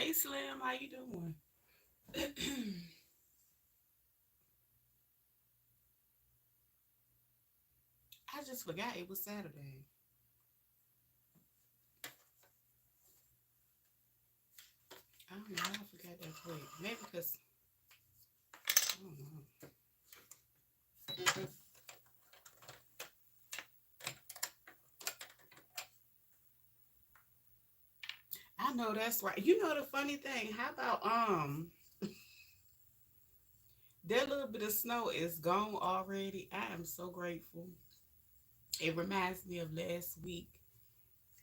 Hey Slim, how you doing? I just forgot it was Saturday. I don't know how I forgot that quick. Maybe because I don't know. I know that's right. You know the funny thing? How about that little bit of snow is gone already? I am so grateful. It reminds me of last week.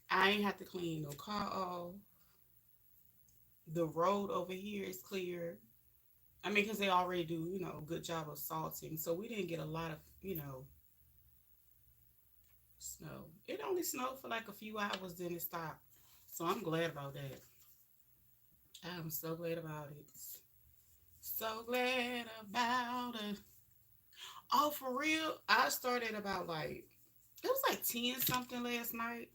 I ain't have to clean no car off. The road over here is clear. I mean, because they already do, a good job of salting. So we didn't get a lot of, snow. It only snowed for like a few hours, then it stopped. So I'm glad about that. I'm so glad about it. So glad about it. Oh, for real? I started about like, it was like 10 something last night.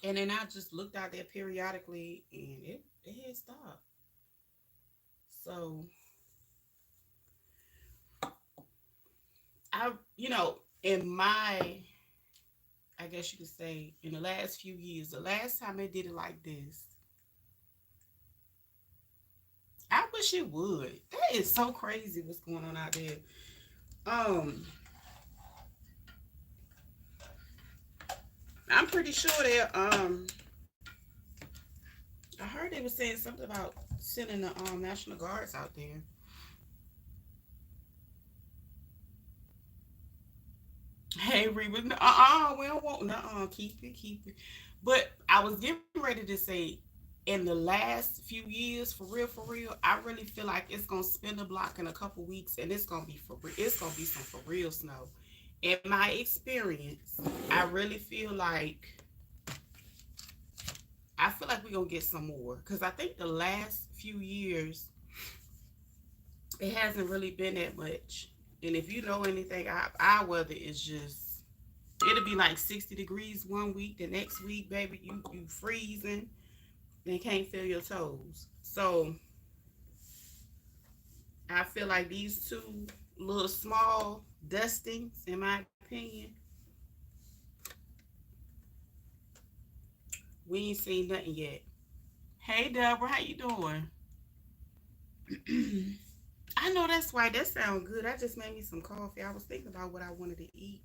And then I just looked out there periodically and it had stopped. So in my, I guess you could say, in the last few years, the last time they did it like this, I wish it would. That is so crazy what's going on out there. Um, I'm pretty sure I heard they were saying something about sending the National Guards out there. Hey, Reba, we don't want, keep it, keep it. But I was getting ready to say, in the last few years, for real, I really feel like it's gonna spin the block in a couple weeks, and it's gonna be for real. It's gonna be some for real snow. In my experience, I feel like we're gonna get some more because I think the last few years it hasn't really been that much. And if you know anything, our weather is just it'll be like 60 degrees one week, the next week, baby, you freezing and can't feel your toes. So I feel like these two little small dustings, in my opinion, we ain't seen nothing yet. Hey Deborah, how you doing? I know that's right. That sounds good. I just made me some coffee. I was thinking about what I wanted to eat,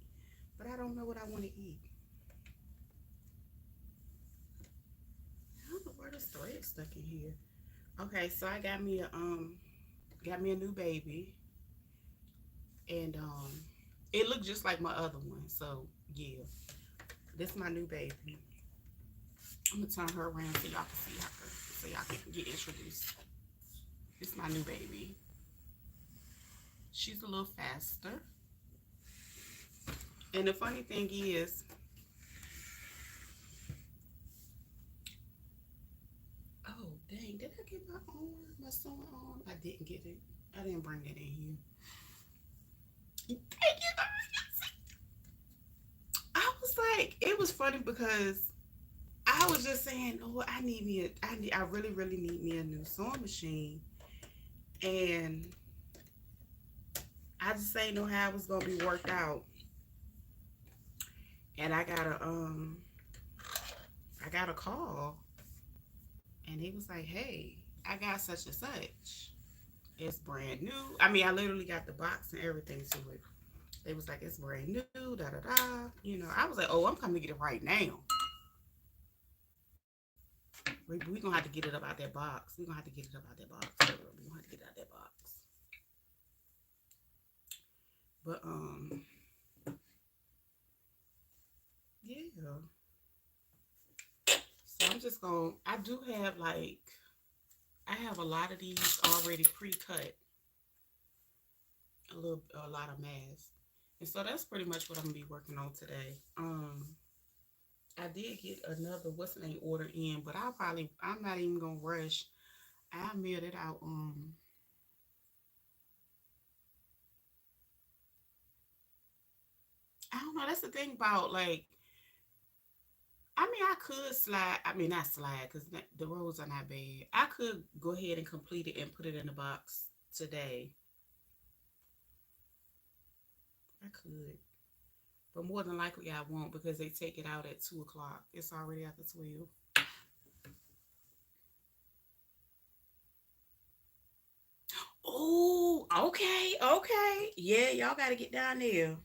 but I don't know what I want to eat. I don't know where this thread stuck in here. Okay, so I got me a new baby, and it looked just like my other one. So yeah, this is my new baby. I'm gonna turn her around so y'all can see her, so y'all can get introduced. This is my new baby. She's a little faster, and the funny thing is, oh dang, did I get my sewing on? I didn't get it. I didn't bring it in here. Thank you. I was like, it was funny because I was just saying, oh, I really, really need me a new sewing machine, and I just ain't know how it was gonna be worked out. And I got a call, and he was like, hey, I got such and such. It's brand new. I mean, I literally got the box and everything to it. They was like, it's brand new, da da da. I was like, oh, I'm coming to get it right now. We gonna have to get it up out that box. We gonna have to get it up out that box. We gonna have to get it out that box. But yeah. So I'm just gonna. I do have like I have a lot of these already pre-cut. A lot of masks, and so that's pretty much what I'm gonna be working on today. I did get another what's the name order in, but I'm not even gonna rush. I'll mail it out. I don't know. That's the thing about like I mean, I could slide. I mean, not slide because the rolls are not bad. I could go ahead and complete it and put it in the box today. I could. But more than likely, I won't because they take it out at 2 o'clock. It's already after 12. Oh, okay, okay. Yeah, y'all got to get down there.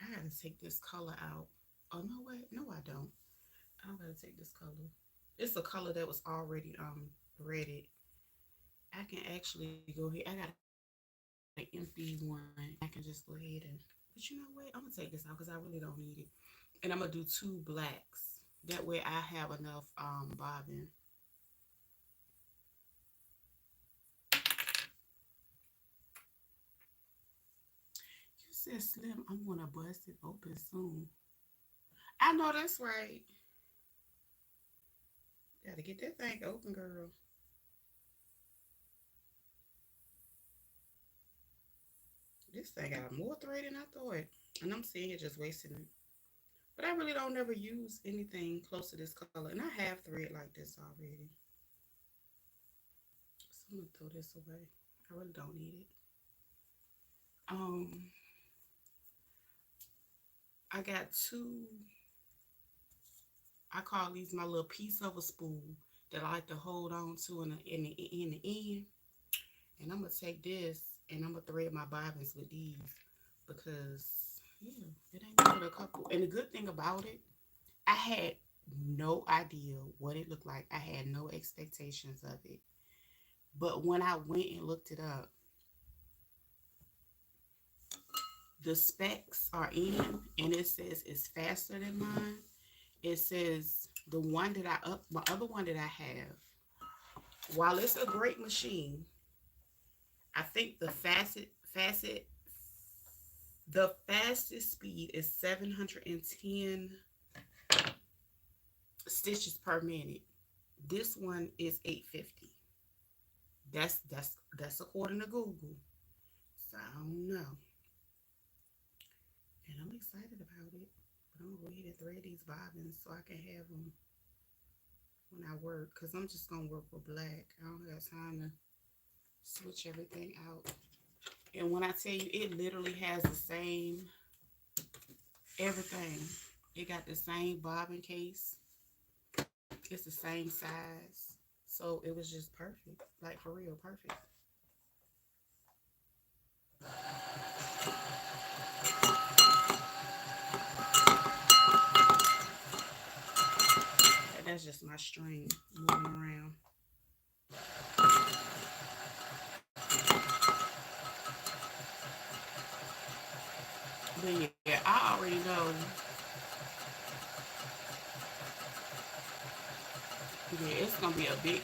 I got to take this color out. Oh, no, wait. No, I don't. I don't got to take this color. It's a color that was already ready. I can actually go ahead. I got an empty one. I can just go ahead and. But you know what? I'm gonna take this out because I really don't need it. And I'm gonna do two blacks. That way I have enough bobbin. You said Slim, I'm gonna bust it open soon. I know that's right. Gotta get that thing open, girl. This thing got more thread than I thought. And I'm seeing it just wasting it. But I really don't ever use anything close to this color. And I have thread like this already. So I'm gonna throw this away. I really don't need it. Um, I got two, I call these my little piece of a spool that I like to hold on to in the end. And I'm gonna take this and I'm gonna thread my bobbins with these because yeah, it ain't but a couple. And the good thing about it, I had no idea what it looked like. I had no expectations of it. But when I went and looked it up, the specs are in and it says it's faster than mine. It says the one that my other one that I have, while it's a great machine, I think the fastest speed is 710 stitches per minute. This one is 850. That's according to Google. So I don't know. And I'm excited about it. But I'm gonna go ahead and thread these bobbins so I can have them when I work. Cause I'm just gonna work with black. I don't have time to switch everything out. And when I tell you, it literally has the same everything. It got the same bobbin case. It's the same size. So it was just perfect. Like for real, perfect. And that's just my string moving around. But yeah, I already know. Yeah, it's gonna be a big.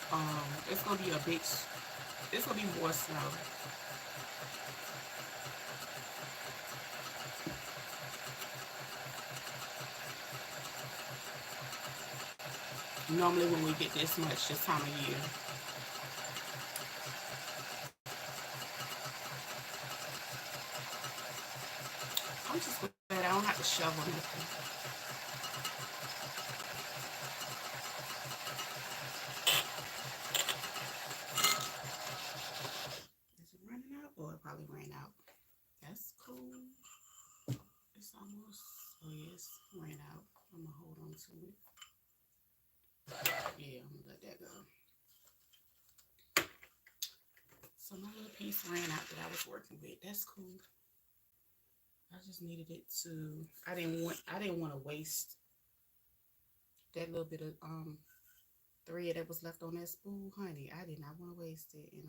It's gonna be a big. It's gonna be more snow. Normally, when we get this much this time of year, I'm just glad I don't have to shovel nothing. Is it running out? Or it probably ran out. That's cool. It's almost. Oh yes, ran out. I'm gonna hold on to it. Yeah, I'm gonna let that go. So my little piece ran out that I was working with. That's cool. I just needed it to. I didn't want to waste that little bit of thread that was left on that spool, honey. I did not want to waste it, and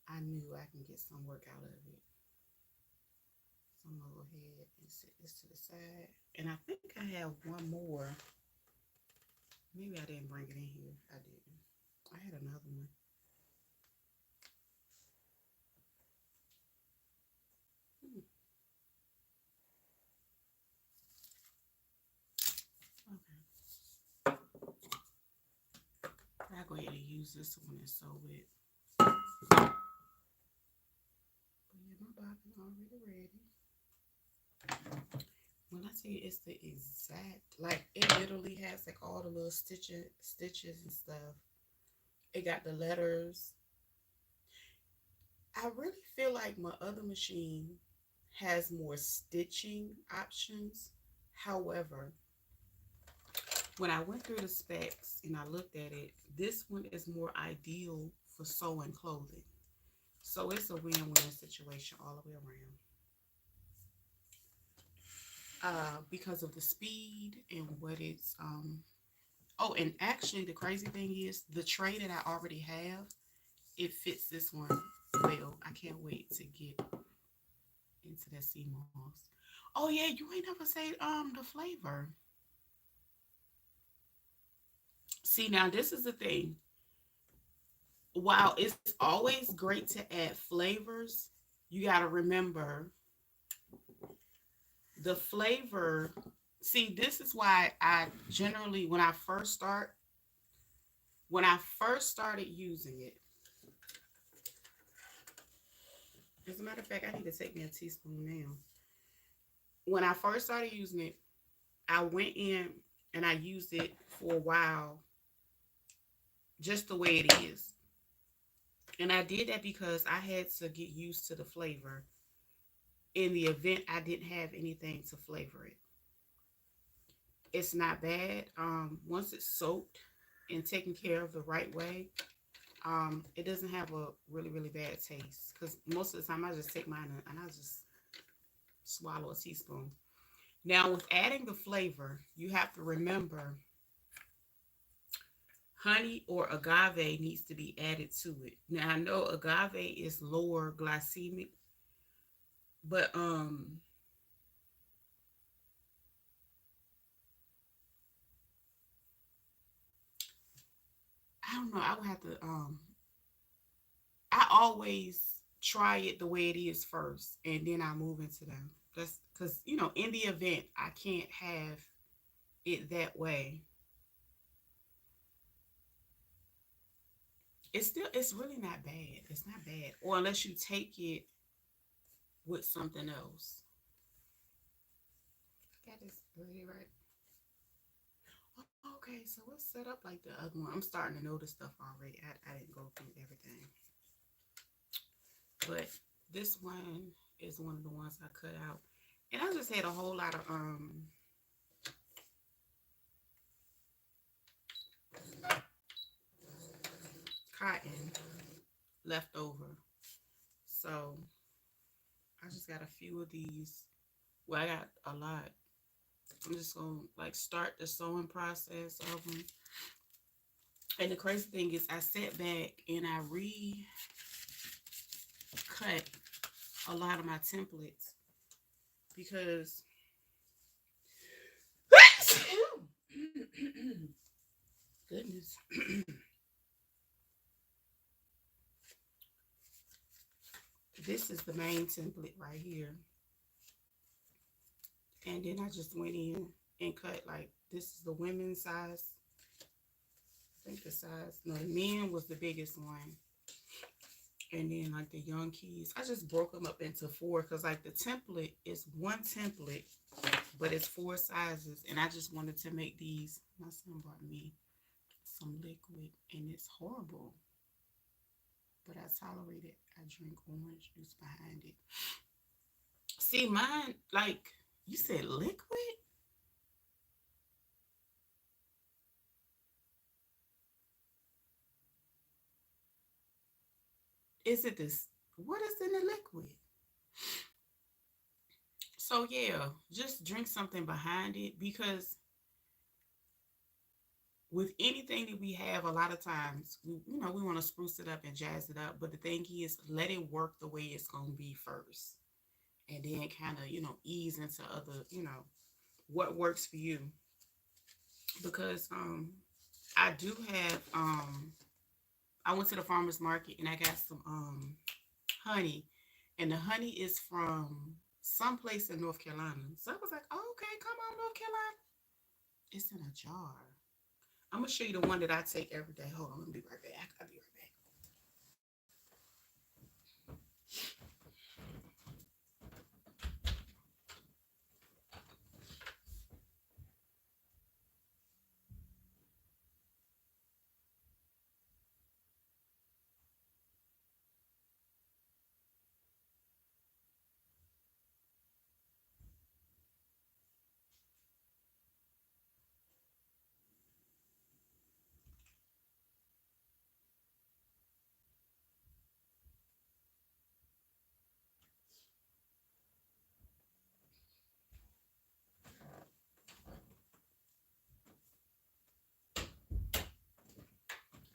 I knew I can get some work out of it. So I'm gonna go ahead and set this to the side. And I think I have one more. Maybe I didn't bring it in here. I didn't. I had another one. Hmm, okay. I I'll go ahead and use this one and sew it. But yeah, my bobbin already ready. When I tell you it's the exact, like it literally has like all the little stitches and stuff. It got the letters. I really feel like my other machine has more stitching options. However, when I went through the specs and I looked at it, this one is more ideal for sewing clothing. So it's a win-win situation all the way around. Because of the speed and what it's oh, and actually the crazy thing is the tray that I already have, it fits this one well. I can't wait to get into that sea moss. Oh yeah, you ain't never said the flavor. See, now this is the thing. While it's always great to add flavors, you got to remember the flavor. See, this is why I generally when I first started using it, as a matter of fact, I need to take me a teaspoon now. When I first started using it, I went in and I used it for a while just the way it is. And I did that because I had to get used to the flavor in the event I didn't have anything to flavor it. It's not bad. Once it's soaked and taken care of the right way, it doesn't have a really bad taste. Because most of the time I just take mine and I just swallow a teaspoon. Now with adding the flavor, you have to remember honey or agave needs to be added to it. Now I know agave is lower glycemic, but I don't know. I would have to I always try it the way it is first and then I move into them. That's because in the event I can't have it that way. It's really not bad. It's not bad. Or unless you take it with something else. Got this really right. Okay, so it's set up like the other one. I'm starting to notice stuff already. I didn't go through everything. But this one is one of the ones I cut out. And I just had a whole lot of cotton left over. So I just got a few of these. Well, I got a lot. I'm just gonna like start the sewing process of them. And the crazy thing is, I sat back and I cut a lot of my templates because goodness. This is the main template right here. And then I just went in and cut like this is the women's size. I think the size, no, the men was the biggest one. And then like the young kids, I just broke them up into four because like the template is one template, but it's four sizes. And I just wanted to make these. My son brought me some liquid and it's horrible, but I tolerate it. I drink orange juice behind it. See, mine, like you said, liquid. Is it this? What is in the liquid? So yeah, just drink something behind it because with anything that we have, a lot of times we want to spruce it up and jazz it up. But the thing is, let it work the way it's gonna be first, and then kind of ease into other what works for you. Because I do have I went to the farmers market and I got some honey, and the honey is from someplace in North Carolina. So I was like, oh, okay, come on, North Carolina. It's in a jar. I'm gonna show you the one that I take every day. Hold on, let me be right back. I'll be right back.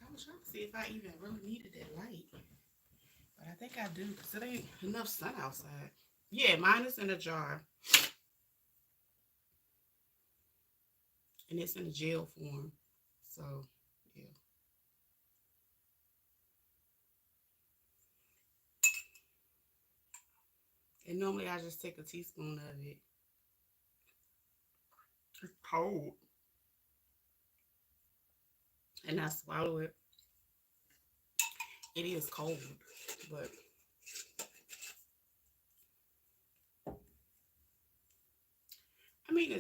I was trying to see if I even really needed that light, but I think I do because it ain't enough sun outside. Yeah, mine is in a jar, and it's in a gel form. So, yeah. And normally I just take a teaspoon of it. It's cold. And I swallow it. It is cold, but I mean,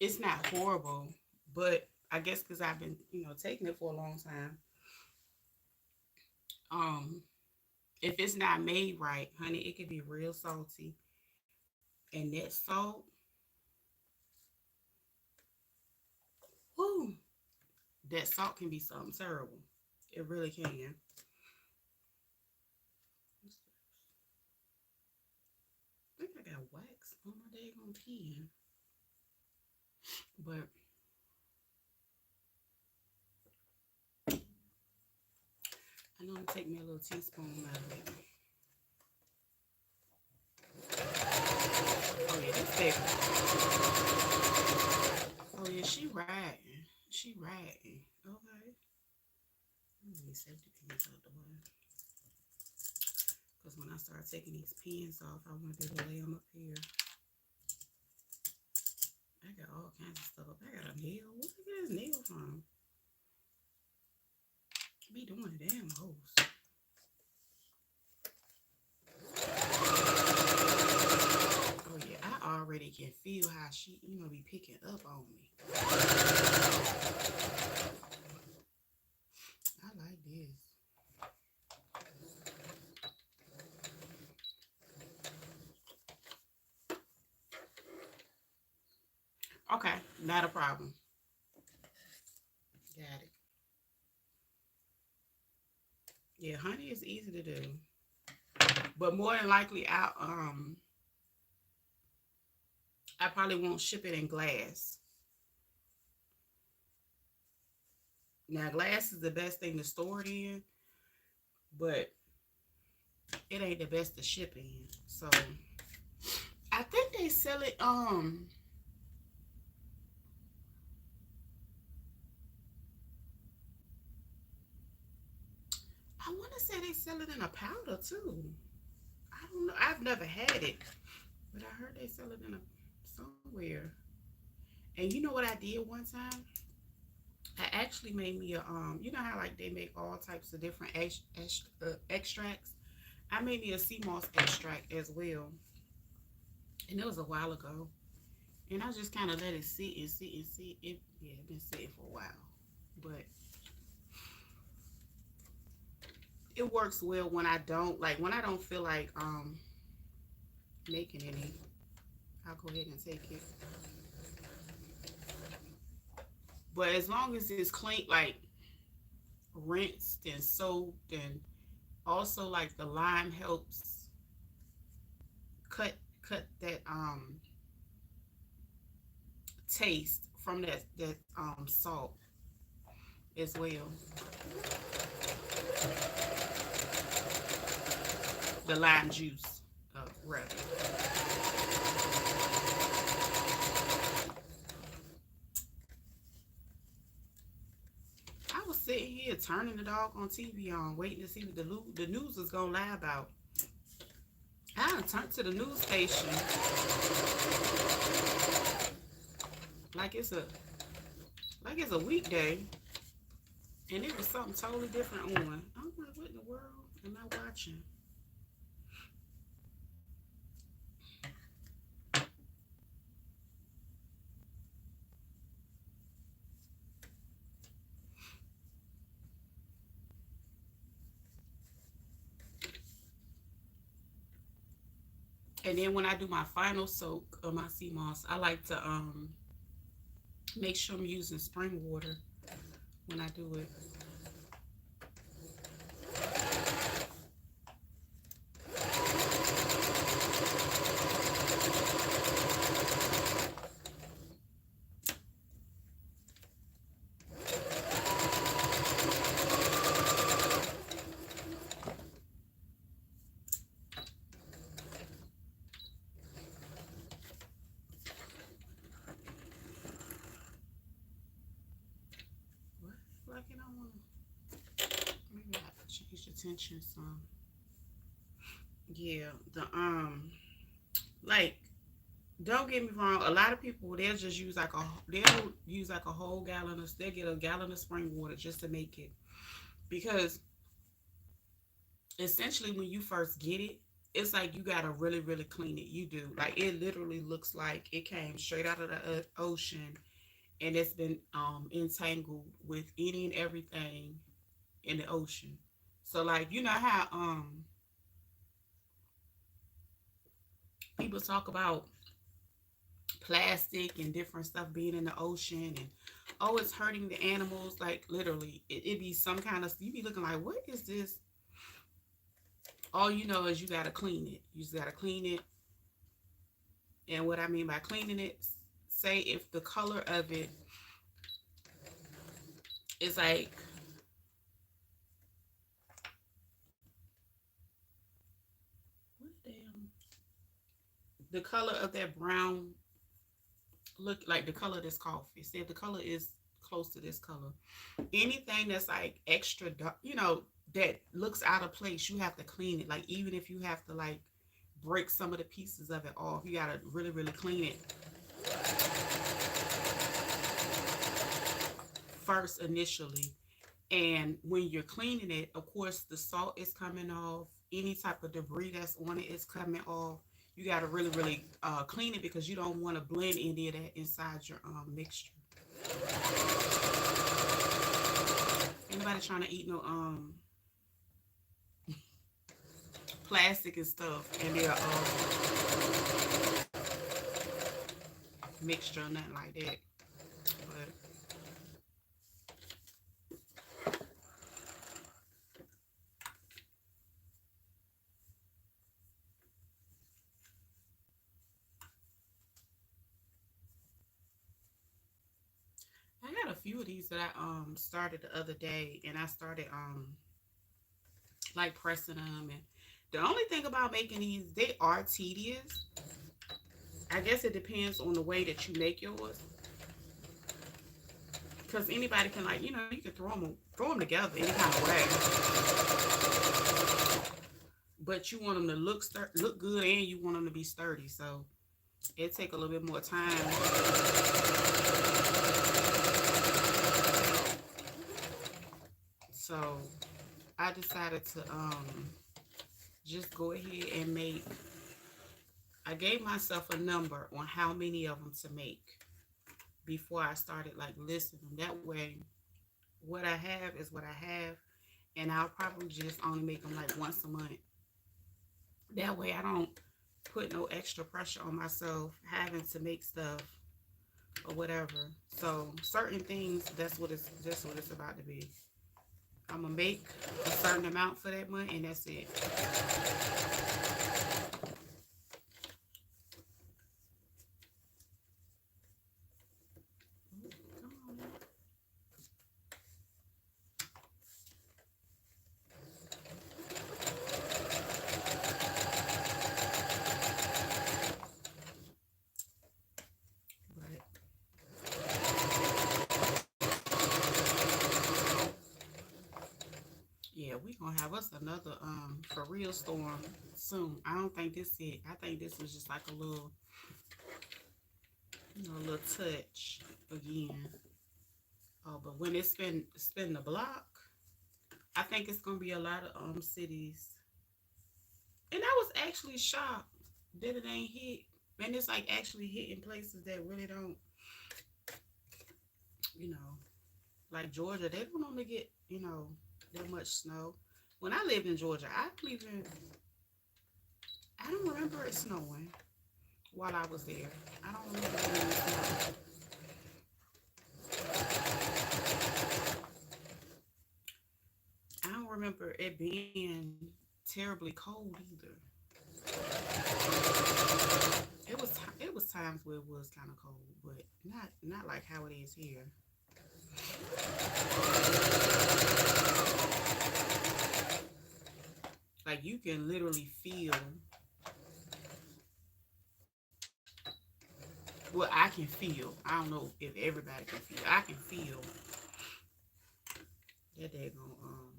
it's not horrible, but I guess because I've been, taking it for a long time. Um, if it's not made right, honey, it can be real salty. And that salt, whoo, that salt can be something terrible. It really can. I think I got wax on my daggone pen. But I know it'll take me a little teaspoon out of it. Oh yeah, that's big. Oh yeah, she riding. She riding. Okay. Let me safety pins out the way. Because when I start taking these pins off, I want to be able to lay them up here. I got all kinds of stuff up. I got a nail. Where did I get this nail from? I be doing the damn hose. Oh yeah, I already can feel how she, be picking up on me. I like this. Okay, not a problem. Got it. Yeah, honey is easy to do. But more than likely I probably won't ship it in glass. Now glass is the best thing to store it in, but it ain't the best to ship in. So I think they sell it I want to say they sell it in a powder too. I don't know. I've never had it, but I heard they sell it in a somewhere. And you know what I did one time? I actually made me a you know how like they make all types of different extracts. I made me a sea moss extract as well, and it was a while ago. And I just kind of let it sit and sit and sit. It's been sitting for a while, but it works well when I don't feel like making any. I'll go ahead and take it. But as long as it's clean, like rinsed and soaked, and also like the lime helps cut that taste from that salt as well. The lime juice, rather. I was sitting here turning the dog on TV on, waiting to see what the news is gonna lie about. I done turned to the news station like it's a weekday, and it was something totally different on. I'm like, what in the world am I watching? And then when I do my final soak of my sea moss, I like to make sure I'm using spring water when I do it. What? Like it don't want to. Maybe I have to change the tension some. Yeah, the like don't get me wrong. A lot of people they'll use like a whole gallon of they'll get a gallon of spring water just to make it because essentially when you first get it, it's like you gotta really clean it. You do like it literally looks like it came straight out of the ocean and it's been entangled with any and everything in the ocean. So like you know how people talk about plastic and different stuff being in the ocean and oh it's hurting the animals like literally it be some kind of you be looking like what is this all you know is you got to clean it you just got to clean it and what I mean by cleaning it say if the color of it is like what damn the color of that brown look like the color of this coffee say if the color is close to this color anything that's like extra dark that looks out of place you have to clean it like even if you have to like break some of the pieces of it off you got to really clean it first initially and when you're cleaning it of course the salt is coming off any type of debris that's on it is coming off you got to really clean it because you don't want to blend any of that inside your mixture. Anybody trying to eat no plastic and stuff and their mixture or nothing like that. But I got a few of these that I started the other day and I started like pressing them and the only thing about making these they are tedious. I guess it depends on the way that you make yours because anybody can like you can throw them together any kind of way but you want them to look good and you want them to be sturdy so it take a little bit more time. So I decided to just go ahead and make. I gave myself a number on how many of them to make before I started like listing them. That way, what I have is what I have, and I'll probably just only make them like once a month. That way, I don't put no extra pressure on myself having to make stuff or whatever. So certain things, that's what it's about to be. I'm gonna make a certain amount for that month, and that's it. Come on. But yeah, we gonna have us another for real storm soon. I don't think this it. I think this was just like a little, a little touch again. Oh, but when it's spin the block, I think it's gonna be a lot of cities. And I was actually shocked that it ain't hit. And it's like actually hitting places that really don't, you know, like Georgia. They don't normally get, that much snow. When I lived in Georgia, I don't remember it snowing while I was there. I don't remember it being snow. I don't remember it being terribly cold either. It was times where it was kind of cold, but not like how it is here. Like you can literally feel. Well, I can feel. I don't know if everybody can feel. I can feel that they're gonna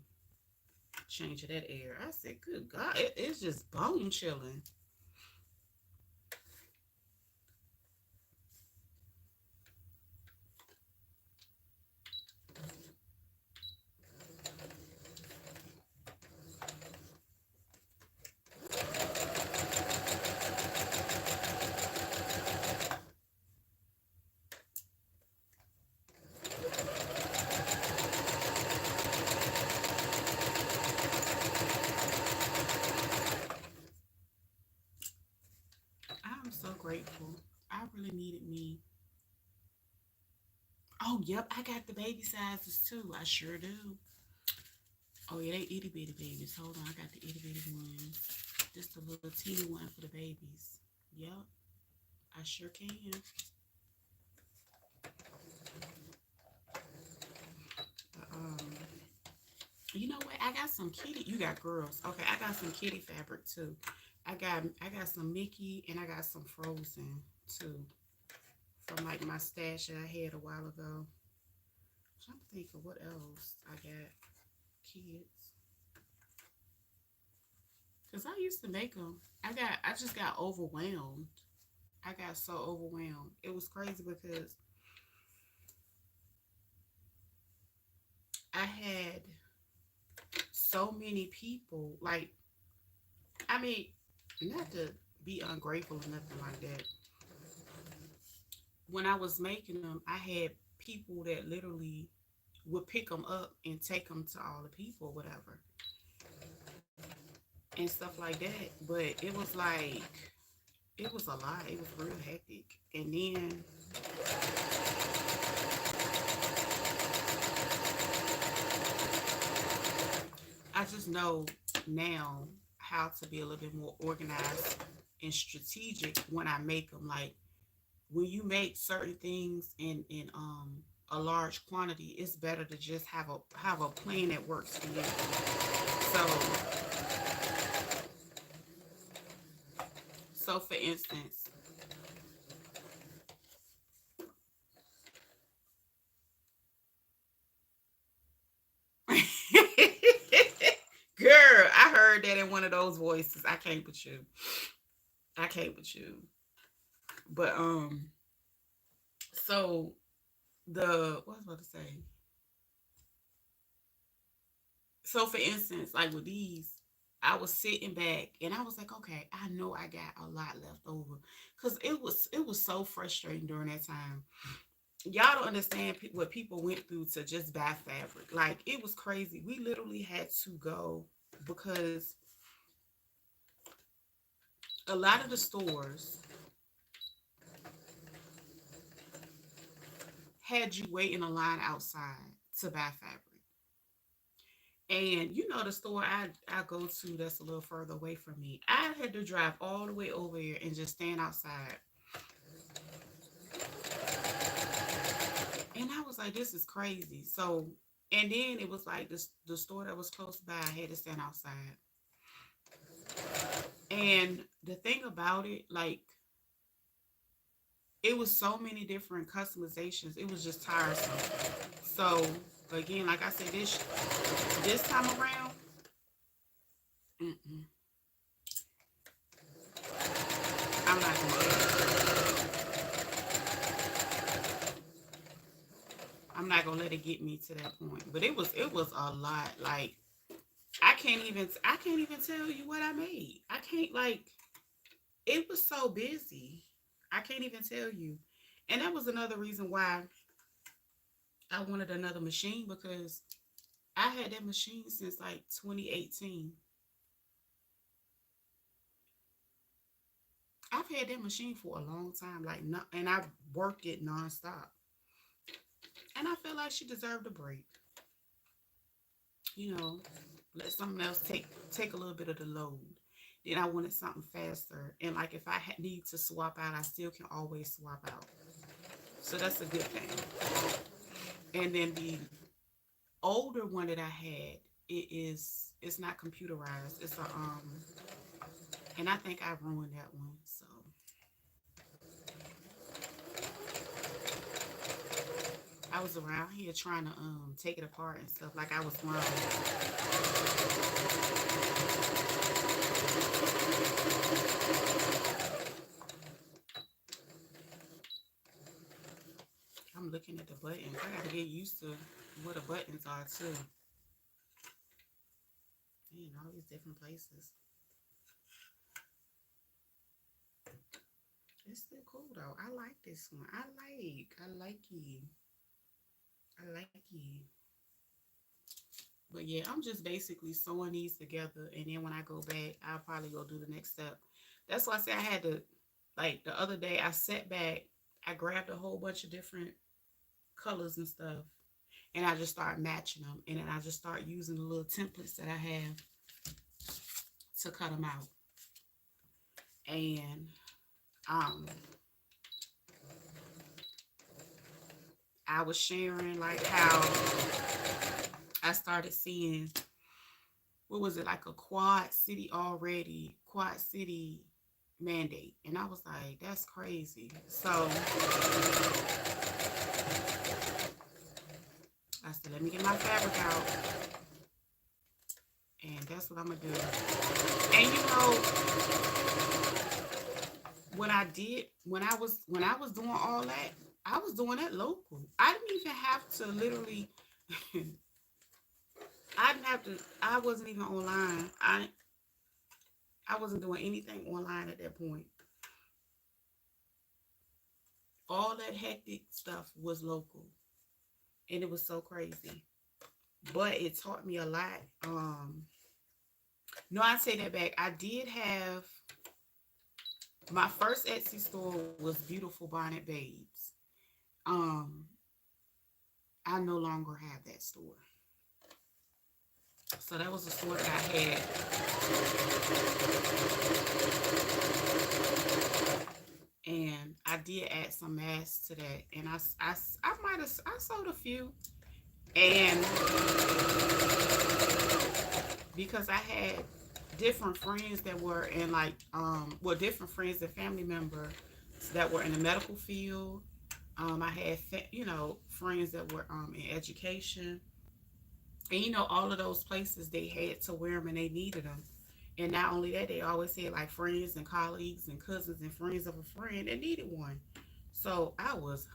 change of that air. I said, good God, it's just bone chilling. I'm so grateful. I really needed me. Oh, yep, I got the baby sizes too. I sure do. Oh yeah, they itty bitty babies. Hold on, I got the itty bitty ones. Just a little teeny one for the babies. Yep, I sure can. Um, you know what? I got some kitty. You got girls. Okay, I got some kitty fabric too. I got some Mickey and I got some Frozen too from like my stash that I had a while ago. I'm trying to think of what else I got. Kids, cause I used to make them. I just got overwhelmed. I got so overwhelmed. It was crazy because I had so many people. Like, I mean, not to be ungrateful or nothing like that. When I was making them, I had people that literally would pick them up and take them to all the people, whatever, and stuff like that. But it was a lot. It was real hectic. And then I just know now how to be a little bit more organized and strategic when I make them. Like when you make certain things in a large quantity, it's better to just have a plan that works for you. So for instance, girl, I heard that in one of those voices. I can't with you. I can't with you. But so what was I about to say? So for instance, like with these, I was sitting back and I was like, okay, I know I got a lot left over. Cause it was so frustrating during that time. Y'all don't understand what people went through to just buy fabric. Like it was crazy. We literally had to go because a lot of the stores had you wait in a line outside to buy fabric. And you know the store I go to that's a little further away from me. I had to drive all the way over here and just stand outside. And I was like, this is crazy. So and then it was like this the store that was close by, I had to stand outside. And the thing about it, like it was so many different customizations. It was just tiresome. So again, like I said, this time around, mm-mm, I'm not gonna do it. I'm not gonna let it get me to that point. But it was a lot. Like I can't even tell you what I made. I can't like it was so busy. I can't even tell you. And that was another reason why I wanted another machine because I had that machine since like 2018. I've had that machine for a long time, like not, and I've worked it nonstop. And I feel like she deserved a break. You know, let someone else take a little bit of the load. Then I wanted something faster, and like if I need to swap out, I still can always swap out. So that's a good thing. And then the older one that I had, it's not computerized. It's a and I think I ruined that one. So I was around here trying to take it apart and stuff like I was wrong. I'm looking at the buttons. I gotta get used to what the buttons are too. In all these different places. It's still cool though. I like this one. I like it. I like it. But yeah, I'm just basically sewing these together, and then when I go back, I'll probably go do the next step. That's why I say I had to, like the other day, I sat back, I grabbed a whole bunch of different colors and stuff, and I just start matching them, and then I just start using the little templates that I have to cut them out. And um, I was sharing like how I started seeing what was it like a quad city mandate, and I was like, that's crazy. So I said, let me get my fabric out, and that's what I'm gonna do. And you know, when I was doing all that, I was doing that local. I didn't even have to literally. I didn't have to. I wasn't even online. I wasn't doing anything online at that point. All that hectic stuff was local, and it was so crazy. But it taught me a lot. No, I take that back. I did have my first Etsy store was Beautiful Bonnet Babes. Um, I no longer have that store. So that was a store that I had. And I did add some masks to that. And I might have, I sold a few. And because I had different friends that were in like, well, different friends and family members that were in the medical field. I had, friends that were in education. And all of those places they had to wear them and they needed them. And not only that, they always had like friends and colleagues and cousins and friends of a friend that needed one. So I was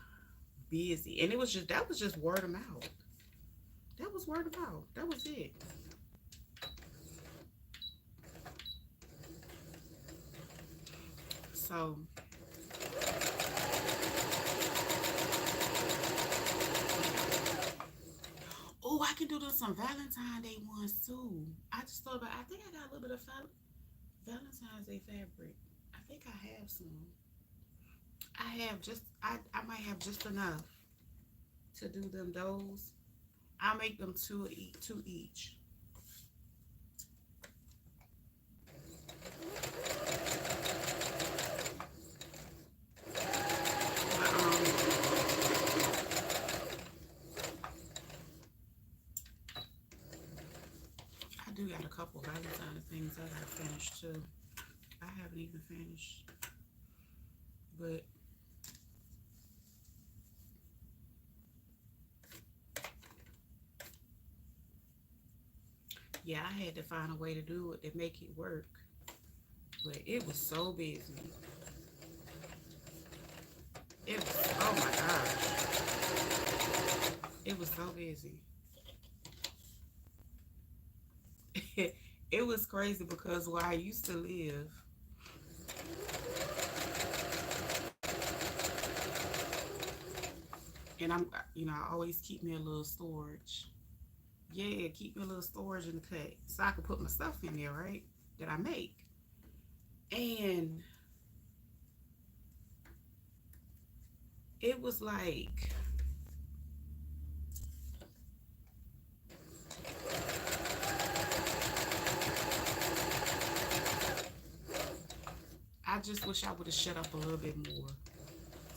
busy, and that was just word of mouth. That was word of mouth. That was it. So oh, I can do this some Valentine's Day ones too. I just thought about. I think I got a little bit of Valentine's Day fabric. I think I have some. I have just. I might have just enough to do them those. I'll make them two each. But, I do got a couple Valentine things I got finished too. I haven't even finished, but yeah, I had to find a way to do it to make it work. But it was so busy. It was, oh my gosh. It was so busy. It was crazy because where I used to live, and I always keep me a little storage. Yeah, keep me a little storage in the cut so I could put my stuff in there, right? That I make. And it was like, I just wish I would have shut up a little bit more.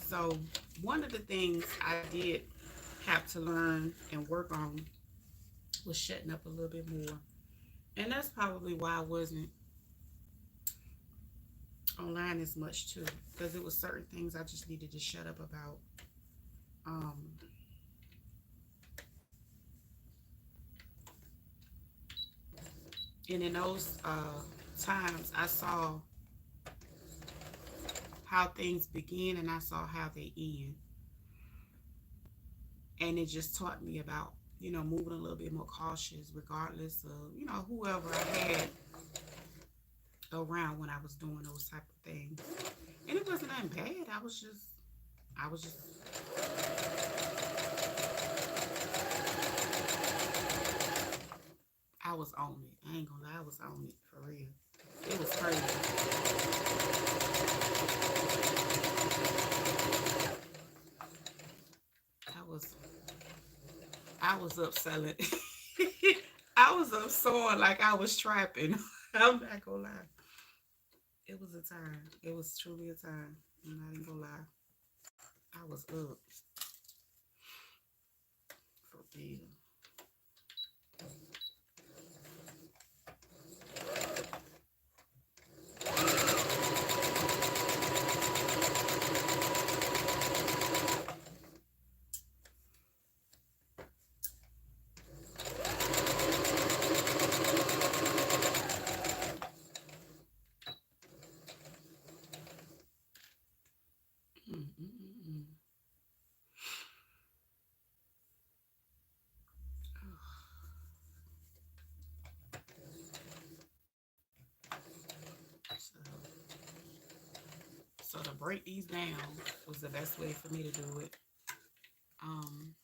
So, one of the things I did have to learn and work on was shutting up a little bit more. And that's probably why I wasn't online as much too, because it was certain things I just needed to shut up about. Um, and in those times, I saw how things begin and I saw how they end. And it just taught me about, moving a little bit more cautious, regardless of, whoever I had around when I was doing those type of things. And it wasn't that bad. I was just, I was on it. I ain't gonna lie, I was on it for real. It was crazy. I was, I was up selling. I was up sewing like I was trapping. I'm not gonna lie. It was a time. It was truly a time. I'm not even gonna lie. I was up for real. Mm-mm-mm. So, so to break these down was the best way for me to do it. Um,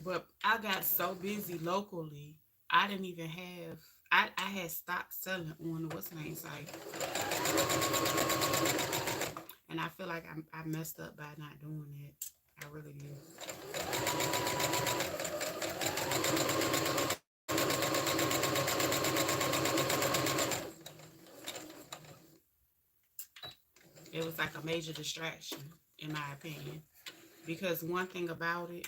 but I got so busy locally, I didn't even have. I had stopped selling on the what's the name site, and I feel like I messed up by not doing it. I really did. It was like a major distraction, in my opinion, because one thing about it,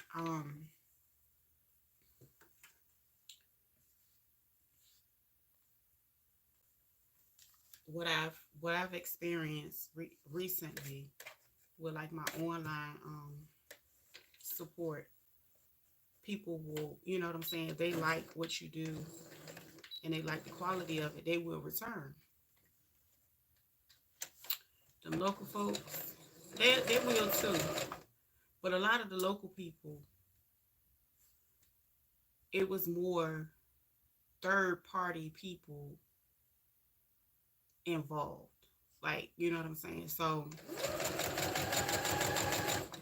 what I've experienced recently with like my online support, people will, you know what I'm saying, if they like what you do and they like the quality of it, they will return. The local folks, they will too. But a lot of the local people, it was more third party people involved. Like, you know what I'm saying? So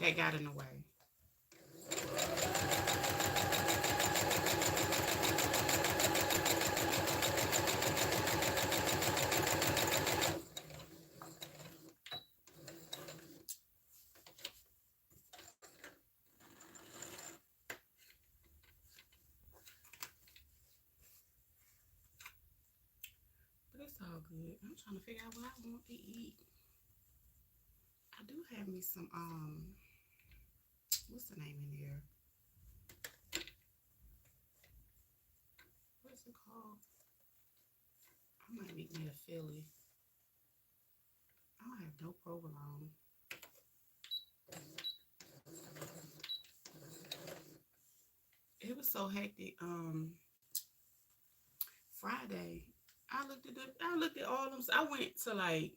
that got in the way. But it's all good. I'm trying to figure out what I want to eat. I do have me some what's the name in here? What's it called? I might make me a Philly. I don't have no provolone. It was so hectic. Friday, I looked at all them. I went to like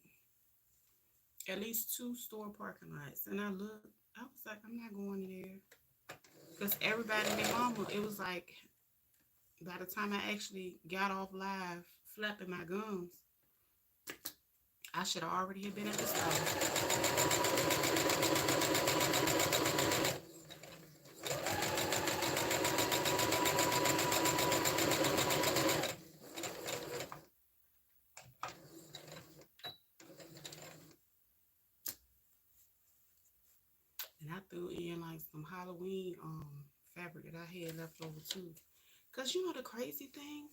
at least two store parking lots, and I looked. I was like, I'm not going there because everybody and their mama. It was like by the time I actually got off live flapping my gums, I should have already have been at the store. And I threw in like some Halloween fabric that I had left over too. Cause you know the crazy thing,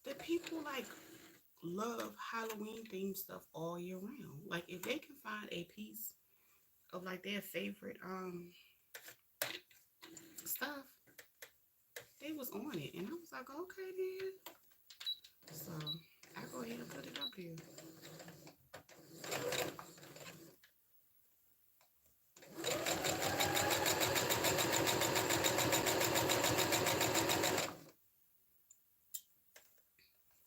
that people like love Halloween themed stuff all year round. Like if they can find a piece of like their favorite stuff, they was on it. And I was like, okay then. So I go ahead and put it up here.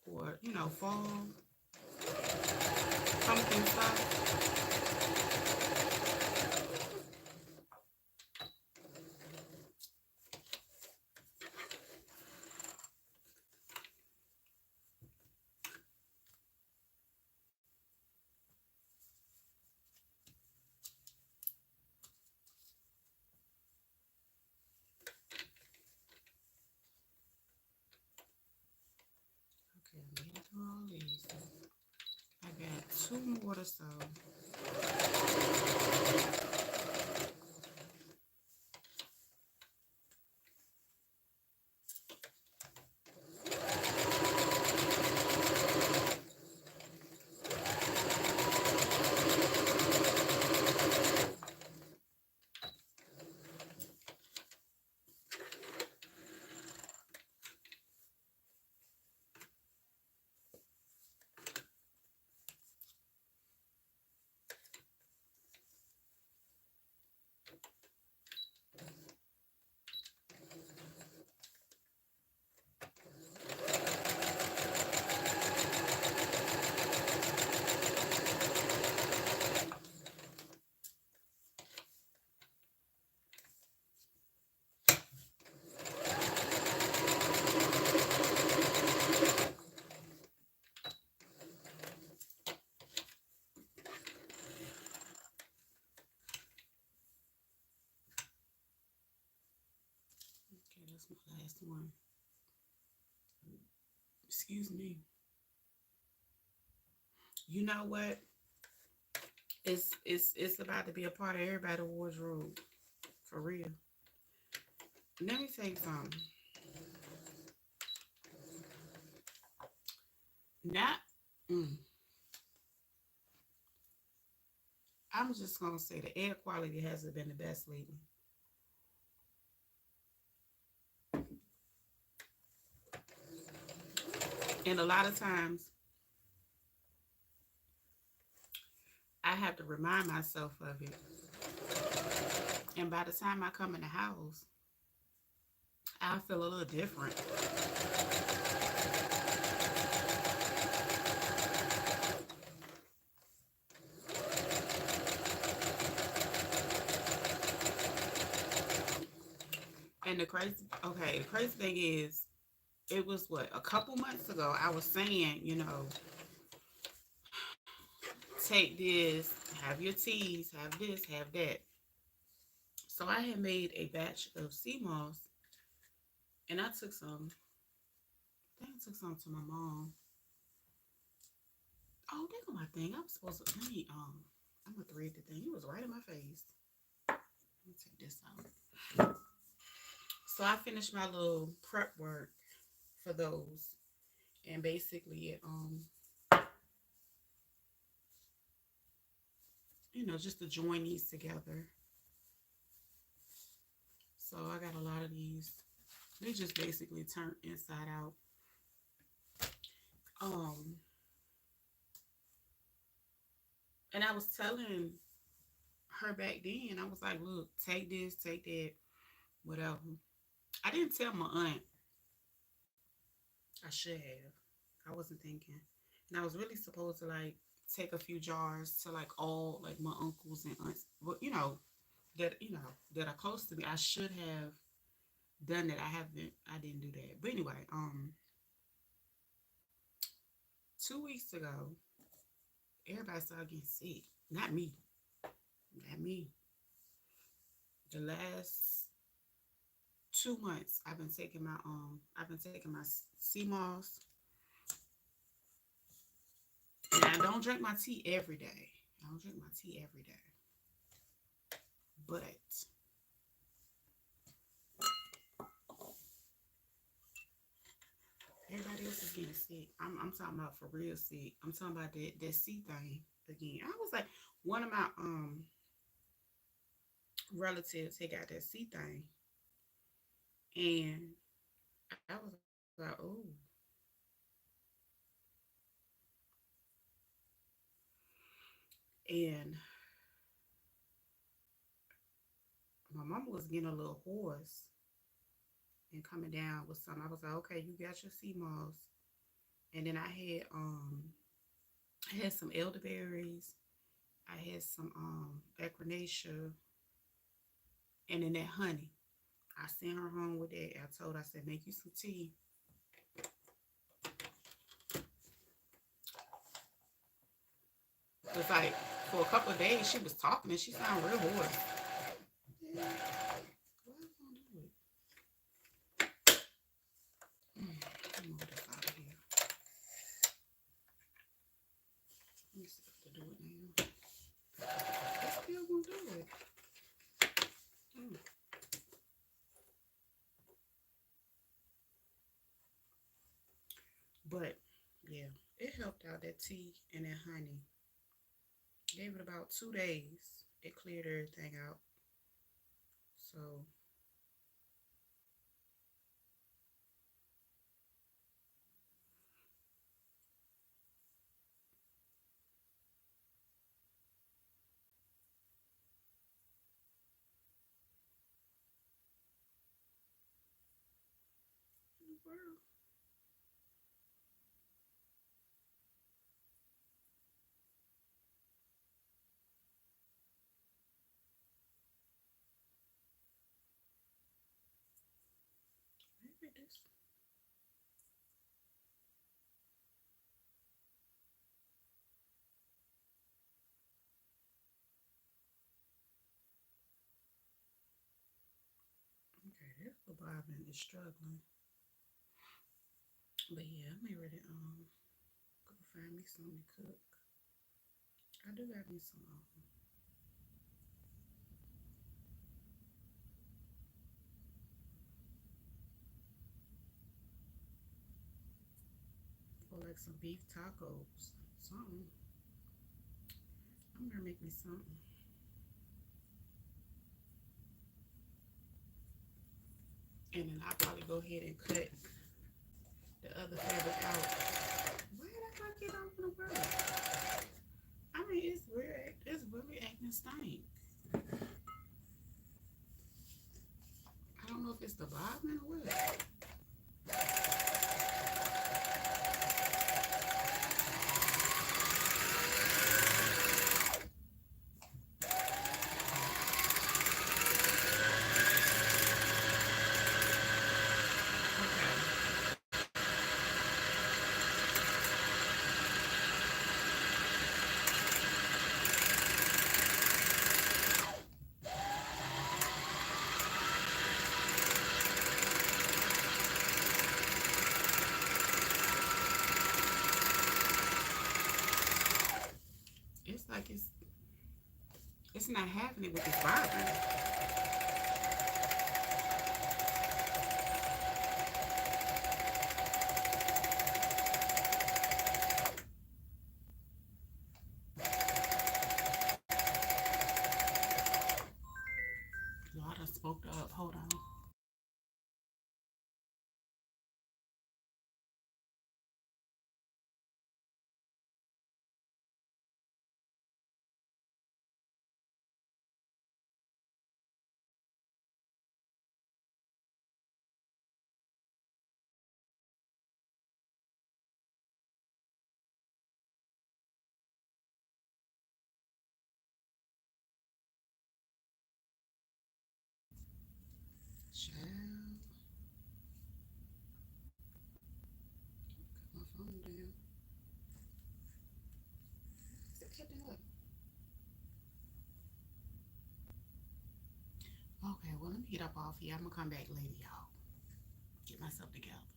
For, you know, fall, pumpkin stuff. Okay, I made it through all these. I got two more to sew. Okay, that's my last one. Excuse me. You know what? It's about to be a part of everybody's wardrobe. For real. Let me tell you something. Not mm, I'm just gonna say the air quality hasn't been the best lately. And a lot of times I have to remind myself of it. And by the time I come in the house, I feel a little different. And the crazy thing is, it was what, a couple months ago, I was saying, you know, take this, have your teas, have this, have that. So I had made a batch of sea moss, and I took some. I think I took some to my mom. Oh, there go my thing. I was supposed to. Let me. I'm gonna thread the thing. It was right in my face. Let me take this out. So I finished my little prep work for those, and basically, just to join these together. So I got a lot of these. They just basically turn inside out. Um, and I was telling her back then, I was like, look, take this, take that, whatever. I didn't tell my aunt. I should have. I wasn't thinking. And I was really supposed to like take a few jars to like all like my uncles and aunts, but you know that are close to me. I should have done that. I haven't. I didn't do that. But anyway, 2 weeks ago, everybody started getting sick. Not me. Not me. The last 2 months, I've been taking my sea moss, and I don't drink my tea every day. I don't drink my tea every day, but everybody else is getting sick. I'm talking about for real sick. I'm talking about that C thing again. I was like, one of my relatives had got that C thing, and I was like, oh. And my mama was getting a little hoarse and coming down with something. I was like, okay, you got your sea moss. And then I had some elderberries. I had some echinacea, and then that honey. I sent her home with that. I told her, I said, make you some tea. It's like for a couple of days she was talking and she sounded real hoarse. Yeah. Why is it gonna do it? Let me move this out of here. Let me see if I can do it now. It's still gonna do it. Mm. But yeah, it helped out that tea and that honey. Gave it about 2 days. It cleared everything out. So well, maybe this. Okay, this little bobbin is struggling. But yeah, I'm ready to go find me something to cook. I do got me some or like some beef tacos. Something. I'm gonna make me something. And then I'll probably go ahead and cut the other fabric out. Why did I not get off the work? I mean, it's weird. It's really acting stank. I don't know if it's the bobbin or what. Okay. It's like it's not happening with this bobbin. Lord, I spoke up. Hold on. cut that up. Okay, well, let me get up off here. I'm gonna come back later, y'all. Get myself together.